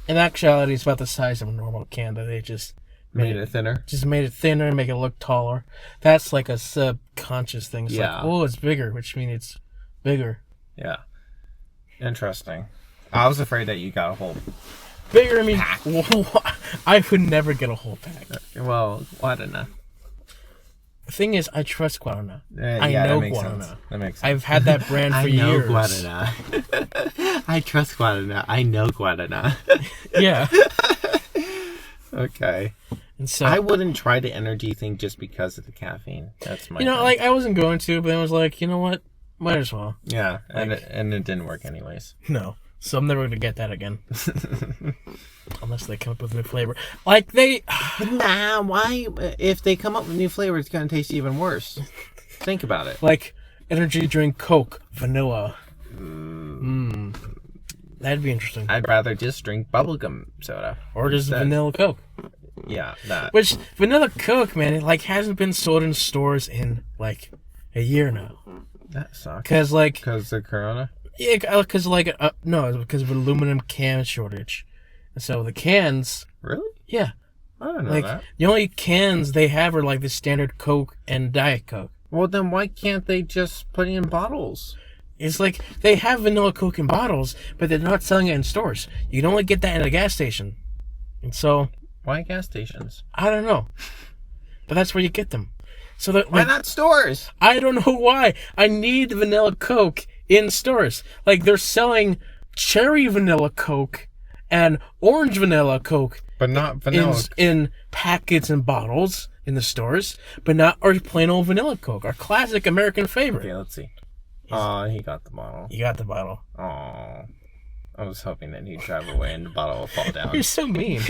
In actuality, it's about the size of a normal can that they just... Made it thinner? Just made it thinner and make it look taller. That's like a subconscious thing. It's like, oh, it's bigger, which means it's bigger. Yeah. Interesting. I was afraid that you got a whole bigger than me. I would never get a whole pack. Well, Guadana. The thing is, I trust Guadana. I know Guadana. That makes sense. I've had that brand for years. I know Guadana. I trust Guadana. I know Guadana. Yeah. Okay. And so I wouldn't try the energy thing just because of the caffeine. That's my. Like I wasn't going to, but I was like, you know what? Might as well. Yeah, and it didn't work anyways. No, so I'm never gonna get that again, unless they come up with a new flavor. Like they. Nah, why? If they come up with new flavor, it's gonna taste even worse. Think about it. Like energy drink, Coke, vanilla. That'd be interesting. I'd rather just drink bubblegum soda. Or just vanilla Coke. Yeah, that. Which, vanilla Coke, man, it hasn't been sold in stores in, a year now. That sucks. Because of Corona? Yeah, because, no, because of aluminum can shortage. And so the cans... Really? Yeah. I don't know that. The only cans they have are, the standard Coke and Diet Coke. Well, then why can't they just put it in bottles? It's they have vanilla Coke in bottles, but they're not selling it in stores. You can only get that at a gas station. And so... Why gas stations? I don't know. But that's where you get them. So why not stores? I don't know why. I need vanilla Coke in stores. They're selling cherry vanilla Coke and orange vanilla Coke. But not vanilla. In packets and bottles in the stores. But not our plain old vanilla Coke. Our classic American favorite. Okay, let's see. Oh, he got the bottle. You got the bottle. Oh. I was hoping that he'd drive away and the bottle would fall down. You're so mean.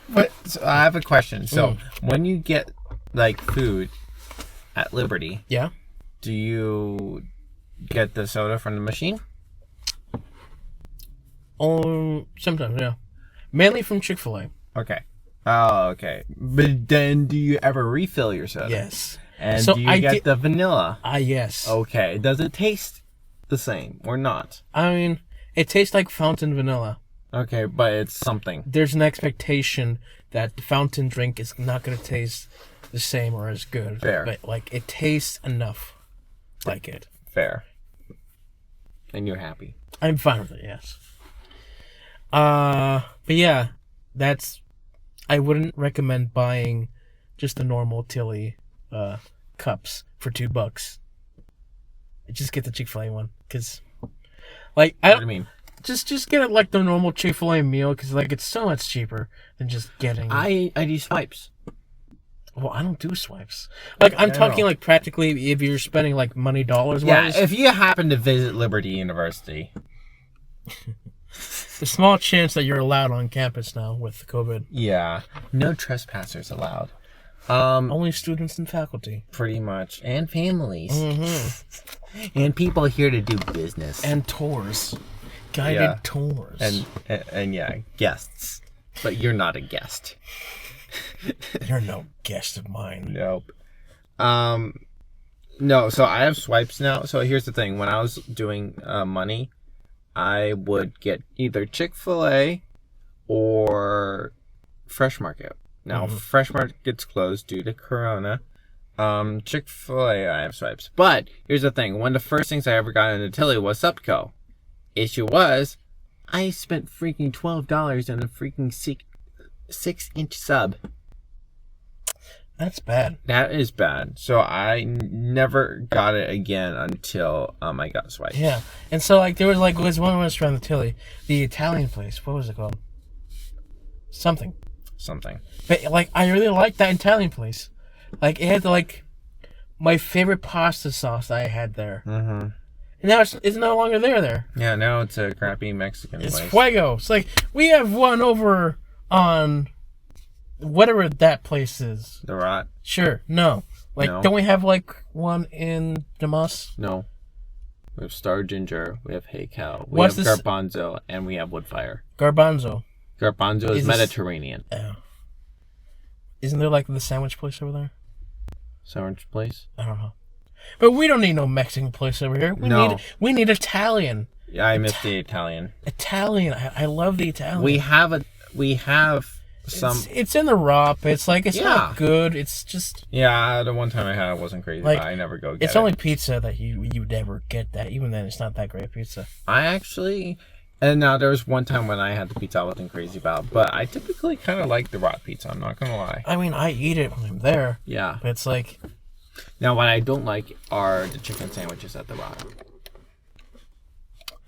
But so I have a question. So when you get food at Liberty, yeah, do you get the soda from the machine? Sometimes, yeah. Mainly from Chick-fil-A. Okay. Oh, okay. But then, do you ever refill your soda? Yes. And so do you get the vanilla? Yes. Okay. Does it taste the same or not? I mean, it tastes like fountain vanilla. Okay, but it's something. There's an expectation that the fountain drink is not going to taste the same or as good. Fair. But, it tastes enough like it. Fair. And you're happy. I'm fine with it, yes. But yeah, I wouldn't recommend buying just the normal Tilly cups for $2. Just get the Chick-fil-A one, because, what do you mean? Just get it like the normal Chick-fil-A meal, because it's so much cheaper than just getting. I do swipes. Well, I don't do swipes. I'm talking practically if you're spending money dollars wise. Yeah, if you happen to visit Liberty University. The small chance that you're allowed on campus now with COVID. Yeah, no trespassers allowed. Only students and faculty. Pretty much. And families. Mm-hmm. And people here to do business. And tours. Guided tours. And yeah, guests. But you're not a guest. You're no guest of mine. Nope. No, so I have swipes now. So here's the thing. When I was doing money, I would get either Chick-fil-A or Fresh Market. Now, Fresh Market's closed due to Corona. Chick-fil-A, I have swipes. But here's the thing. One of the first things I ever got into Tilly was Supco. Issue was, I spent freaking $12 on a freaking 6-inch sub. That's bad. That is bad. So I never got it again until I got swipes. Yeah. And so there was one restaurant in Tilly, the Italian place. What was it called? Something. But I really liked that Italian place. It had my favorite pasta sauce that I had there. Mm-hmm. And now it's no longer there. Yeah, now it's a crappy Mexican place. It's Fuego. It's we have one over on whatever that place is. The Rot? Sure. No. No. Don't we have one in Damas? No. We have Star Ginger, we have Hey Cow, we have Garbanzo, and we have Woodfire. Garbanzo is Mediterranean. Isn't there the sandwich place over there? Sandwich place? I don't know. But we don't need no Mexican place over here. We need Italian. Yeah, I miss the Italian. Italian. I love the Italian. We have some. It's in the ROP. It's not good. It's just. Yeah, the one time I had it wasn't crazy. But I never go get it. It's only pizza that you never get that. Even then, it's not that great pizza. I actually, And now there was one time when I had the pizza I wasn't crazy about, but I typically kind of like the Rock pizza. I'm not gonna lie. I mean, I eat it when I'm there. Yeah. But it's like... Now, what I don't like are the chicken sandwiches at the Rock.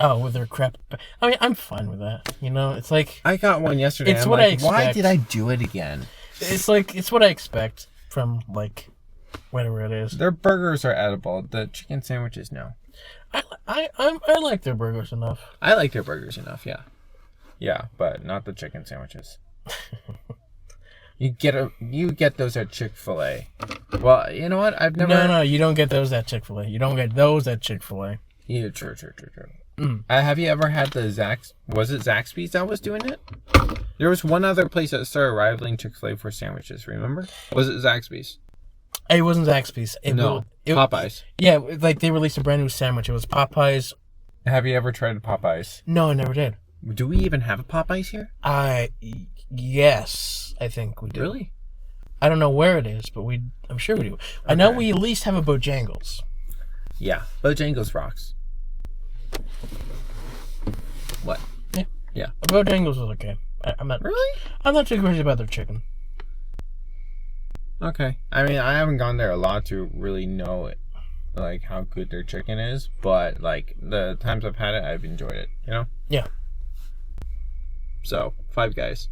Oh, with their crap... I mean, I'm fine with that. You know, it's like... I got one yesterday. It's what I expect. Why did I do it again? It's like, it's what I expect from, like, whatever it is. Their burgers are edible. The chicken sandwiches, no. I like their burgers enough. I like their burgers enough, yeah. Yeah, but not the chicken sandwiches. You get those at Chick-fil-A. Well, you know what? I've never... No, you don't get those at Chick-fil-A. You don't get those at Chick-fil-A. Yeah, true. Have you ever had the Zax... Was it Zaxby's that was doing it? There was one other place that started rivaling Chick-fil-A for sandwiches, remember? Was it Zaxby's? It wasn't Zaxby's. Popeyes. Yeah, like they released a brand new sandwich. It was Popeyes. Have you ever tried a Popeyes? No, I never did. Do we even have a Popeyes here? Yes, I think we do. Really? I don't know where it is, but I'm sure we do. Okay. I know we at least have a Bojangles. Yeah, Bojangles rocks. What? Yeah. Bojangles was okay. I'm not too crazy about their chicken. Okay. I mean, I haven't gone there a lot to really know like how good their chicken is, but like the times I've had it, I've enjoyed it, you know? Yeah. So, Five Guys.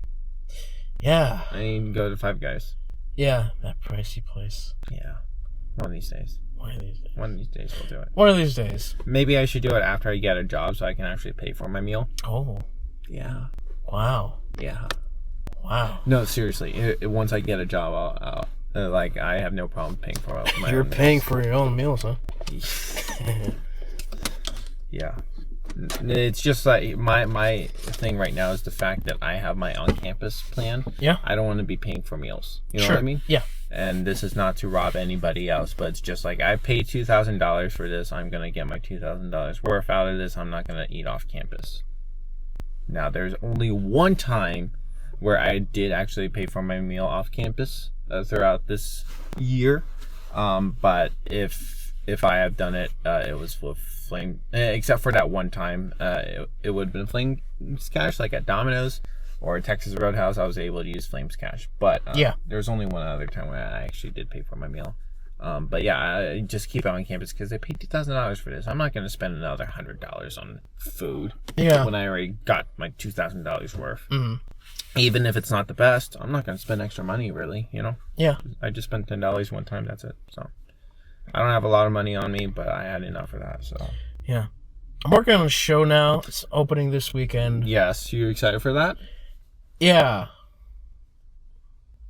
Yeah. I need to go to Five Guys. Yeah, that pricey place. Yeah. One of these days. One of these days we'll do it. One of these days. Maybe I should do it after I get a job so I can actually pay for my meal. Oh. Yeah. Wow. Yeah. Wow. No, seriously. Once I get a job, I'll like I have no problem paying for my You're own paying meals. for your own meals, huh? Yeah. It's just like my thing right now is the fact that I have my on-campus plan. Yeah. I don't want to be paying for meals. You know Sure. what I mean? Yeah. And this is not to rob anybody else, but it's just like I paid $2,000 for this. I'm gonna get my $2,000 worth out of this. I'm not gonna eat off campus. Now, there's only one time where I did actually pay for my meal off campus throughout this year. But if I have done it, it was with Flame, except for that one time, it would have been Flames Cash, like at Domino's or Texas Roadhouse. I was able to use Flames Cash, but there's only one other time when I actually did pay for my meal. But yeah, I just keep it on campus because I paid $2,000 for this. I'm not going to spend another $100 on food when I already got my $2,000 worth. Mm-hmm. Even if it's not the best, I'm not going to spend extra money, really, you know? Yeah. I just spent $10 one time, that's it. So I don't have a lot of money on me, but I had enough for that, so. Yeah. I'm working on a show now. It's opening this weekend. Yes. You excited for that? Yeah.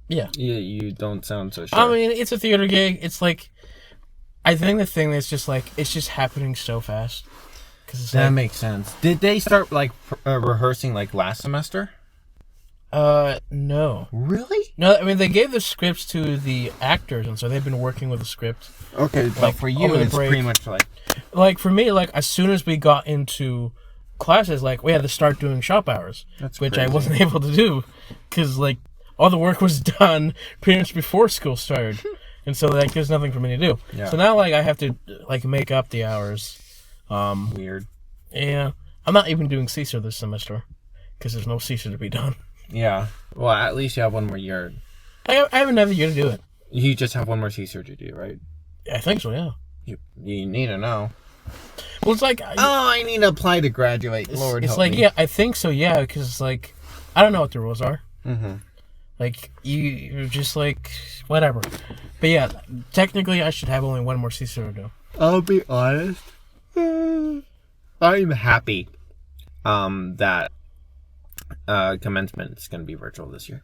Yeah. You don't sound so sure. I mean, it's a theater gig. It's like, I think the thing is just like, it's just happening so fast. That makes sense. Did they start like rehearsing like last semester? No. Really? No, I mean, they gave the scripts to the actors, and so they've been working with the script. Okay, but for you, it's pretty much like... Like, for me, like, as soon as we got into classes, like, we had to start doing shop hours. Which crazy. I wasn't able to do, because, like, all the work was done pretty much before school started. And so, like, there's nothing for me to do. Yeah. So now, like, I have to, like, make up the hours. Weird. Yeah. I'm not even doing CSER this semester, because there's no CSER to be done. Yeah. Well, at least you have one more year. I have another year to do it. You just have one more CSER to do, right? I think so, yeah. You need to know. Well, it's like... I need to apply to graduate. Lord help me. Yeah, I think so, yeah, because it's like... I don't know what the rules are. Mm-hmm. Like, you're just like... Whatever. But yeah, technically I should have only one more CSER to do. I'll be honest. I'm happy that commencement is going to be virtual this year.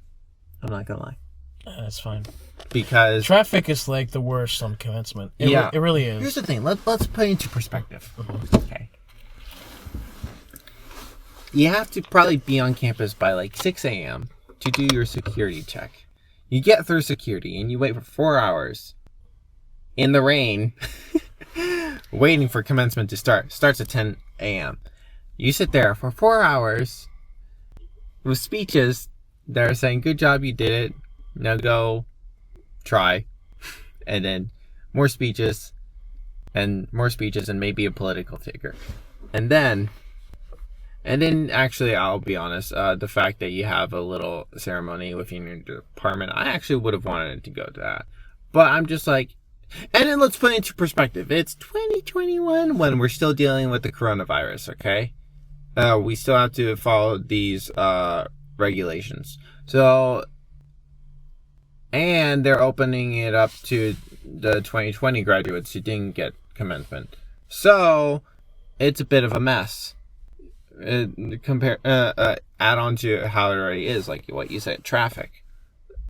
I'm not going to lie. That's fine. Because traffic is like the worst on commencement. It really is. Here's the thing. Let's put it into perspective. Mm-hmm. Okay. You have to probably be on campus by like 6 a.m. to do your security check. You get through security and you wait for 4 hours in the rain waiting for commencement to start. Starts at 10 a.m. You sit there for 4 hours with speeches that are saying, good job, you did it. Now go try. And then more speeches and maybe a political figure. And then And then, actually, I'll be honest, the fact that you have a little ceremony within your department, I actually would have wanted to go to that. But I'm just like, and then let's put it into perspective. It's 2021 when we're still dealing with the coronavirus, okay? We still have to follow these regulations. So, and they're opening it up to the 2020 graduates who didn't get commencement. So, it's a bit of a mess. Add on to how it already is, like what you said, traffic.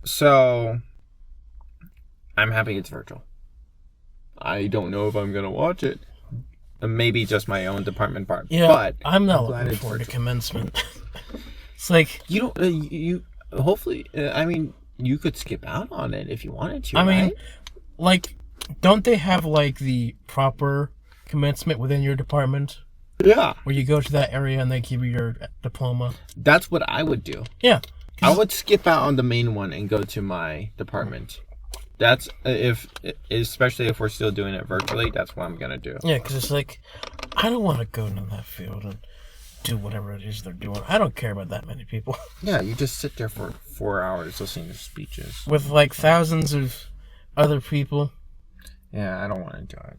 So, I'm happy it's virtual. I don't know if I'm gonna watch it. Maybe just my own department part. Yeah, but I'm not looking forward to commencement. It's like you don't. You hopefully. I mean, you could skip out on it if you wanted to. I mean, right? like, don't they have like the proper commencement within your department? Yeah. Where you go to that area and they give you your diploma. That's what I would do. Yeah. I would skip out on the main one and go to my department. That's especially if we're still doing it virtually, that's what I'm going to do. Yeah, because it's like, I don't want to go into that field and do whatever it is they're doing. I don't care about that many people. Yeah, you just sit there for 4 hours listening to speeches. With like thousands of other people. Yeah, I don't want to do it.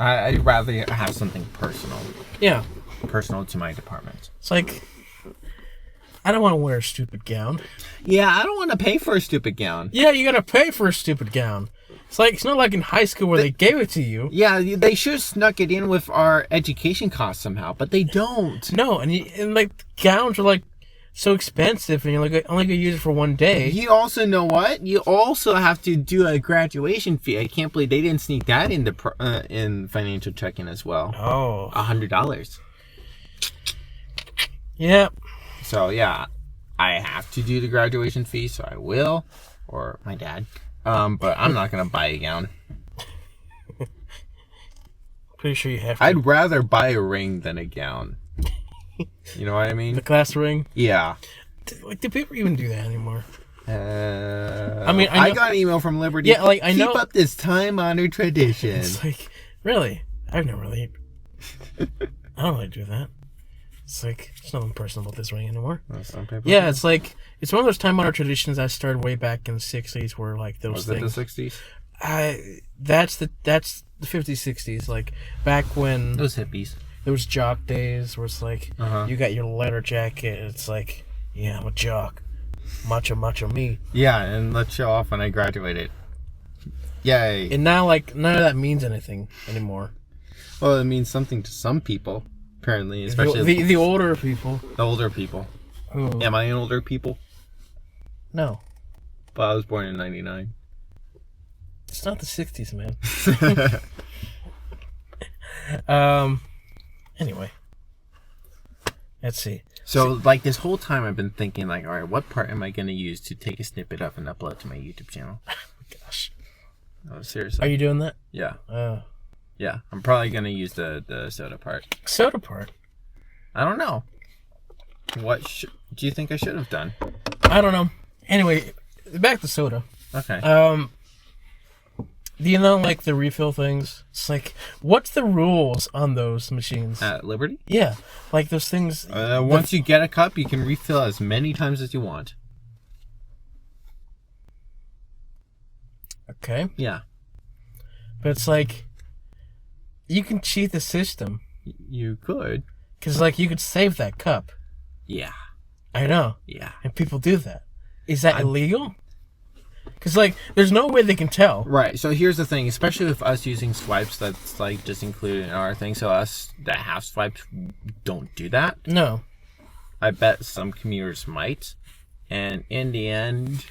I'd rather have something personal. Yeah. Personal to my department. It's like, I don't want to wear a stupid gown. Yeah, I don't want to pay for a stupid gown. Yeah, you gotta pay for a stupid gown. It's like, it's not like in high school where they gave it to you. Yeah, they should have snuck it in with our education costs somehow, but they don't. No, and like, gowns are like so expensive, and you're like, only gonna use it for one day. You also know what? You also have to do a graduation fee. I can't believe they didn't sneak that in financial check-in as well. Oh. $100. Yeah. So, yeah, I have to do the graduation fee, so I will. Or my dad. But I'm not going to buy a gown. Pretty sure you have to. I'd rather buy a ring than a gown. You know what I mean? The class ring? Yeah. Like, do people even do that anymore? I mean, I got an email from Liberty. Yeah, like, I know. Keep up this time-honored tradition. It's like, really? I've never really... I don't really do that. It's like, there's nothing personal about this ring anymore. Well, some people Yeah, do. it's like, it's one of those time-honored traditions that started way back in the 60s where, like, those things... Was it the 60s? That's the 50s, 60s. Like, back when... Those hippies. There was jock days where it's like, you got your leather jacket, and it's like, yeah, I'm a jock. Macho, macho me. Yeah, and let's show off when I graduated. Yay. And now, like, none of that means anything anymore. Well, it means something to some people, apparently, especially the older people. the older people. Who, Am I an older people? no. Well, I was born in 99. It's not the 60s, man. Anyway. Let's see. So, like, this whole time I've been thinking, like, all right, what part am I going to use to take a snippet of and upload to my YouTube channel? Gosh. Oh, seriously. Are you doing that? Yeah. Yeah. I'm probably going to use the soda part. Soda part? I don't know. What do you think I should have done? I don't know. Anyway, back to soda. Okay. Do you know, like, the refill things? It's like, what's the rules on those machines? At Liberty? Yeah. Like, those things... Once you get a cup, you can refill as many times as you want. Okay. Yeah. But it's like, you can cheat the system. You could. Because, like, you could save that cup. Yeah. I know. Yeah. And people do that. Is that illegal? Because, like, there's no way they can tell. Right. So here's the thing, especially with us using swipes, that's, like, just included in our thing. So us that have swipes don't do that. No. I bet some commuters might. And in the end,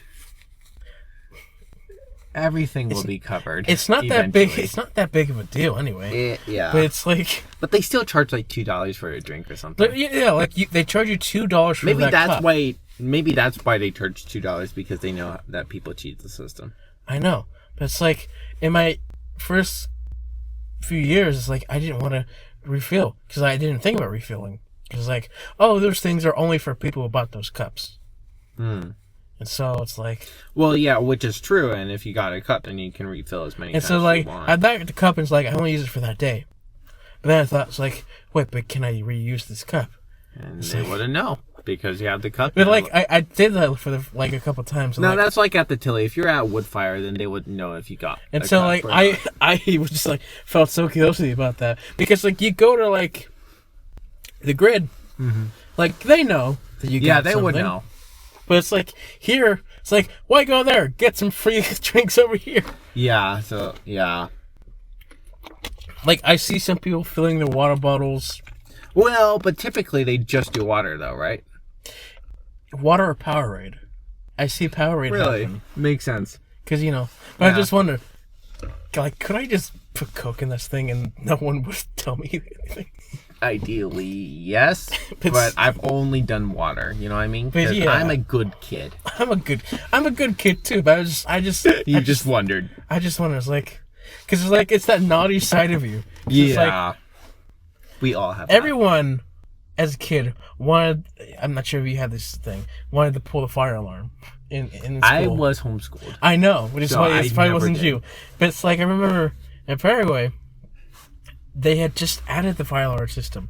everything will be covered. It's not eventually. that big. It's not that big of a deal anyway. Yeah. But it's like... But they still charge, like, $2 for a drink or something. But yeah, like, they charge you $2 for Maybe that that's cup. why... Maybe that's why they charge $2, because they know that people cheat the system. I know. But it's like, in my first few years, it's like, I didn't want to refill. Because I didn't think about refilling. Because, like, oh, those things are only for people who bought those cups. And so it's like... Well, yeah, which is true. And if you got a cup, then you can refill as many times as so, like, you want. I got the cup and it's like, I only use it for that day. But then I thought, it's like, wait, but can I reuse this cup? And they wouldn't know because you have the cut. But like I did that for a couple times. No, that's like at the Tilly. If you're at wood fire, then they wouldn't know if you got. And so like I was just like felt so guilty about that because like you go to like the grid, like they know that you got something. Would know. But it's like here, it's like why go there? Get some free drinks over here. Yeah. So yeah. Like I see some people filling their water bottles. Well, but typically they just do water though, right? Water or Powerade? I see Powerade. Really? Happen. Makes sense. Because, but I just wonder, like, could I just put Coke in this thing and no one would tell me anything? Ideally, yes. But I've only done water, you know what I mean? Because I'm a good kid. I'm a good kid too, but I just wondered. I just wonder, it's like, because it's like, it's that naughty side of you. It's like, we all have everyone, as a kid, wanted, I'm not sure if you had this thing, wanted to pull the fire alarm in school. I was homeschooled. I know, which is why it probably wasn't you. But it's like, I remember in Paraguay, they had just added the fire alarm system.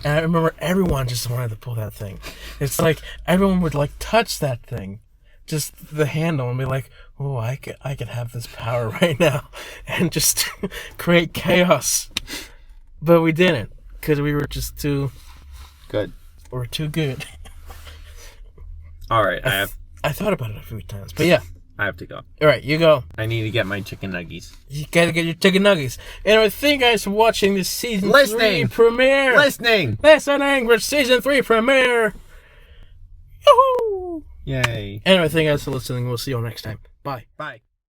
And I remember everyone just wanted to pull that thing. It's like, everyone would like touch that thing, just the handle, and be like, oh, I could have this power right now, and just create chaos. But we didn't. Because we were just too good. We're too good. All right, I thought about it a few times, but yeah. I have to go. All right, you go. I need to get my chicken nuggies. You gotta get your chicken nuggies. And thank you guys for watching this season 3 premiere. Listening for season 3 premiere. Yoo-hoo! Yay. Anyway, thank you guys for listening. We'll see you all next time. Bye. Bye.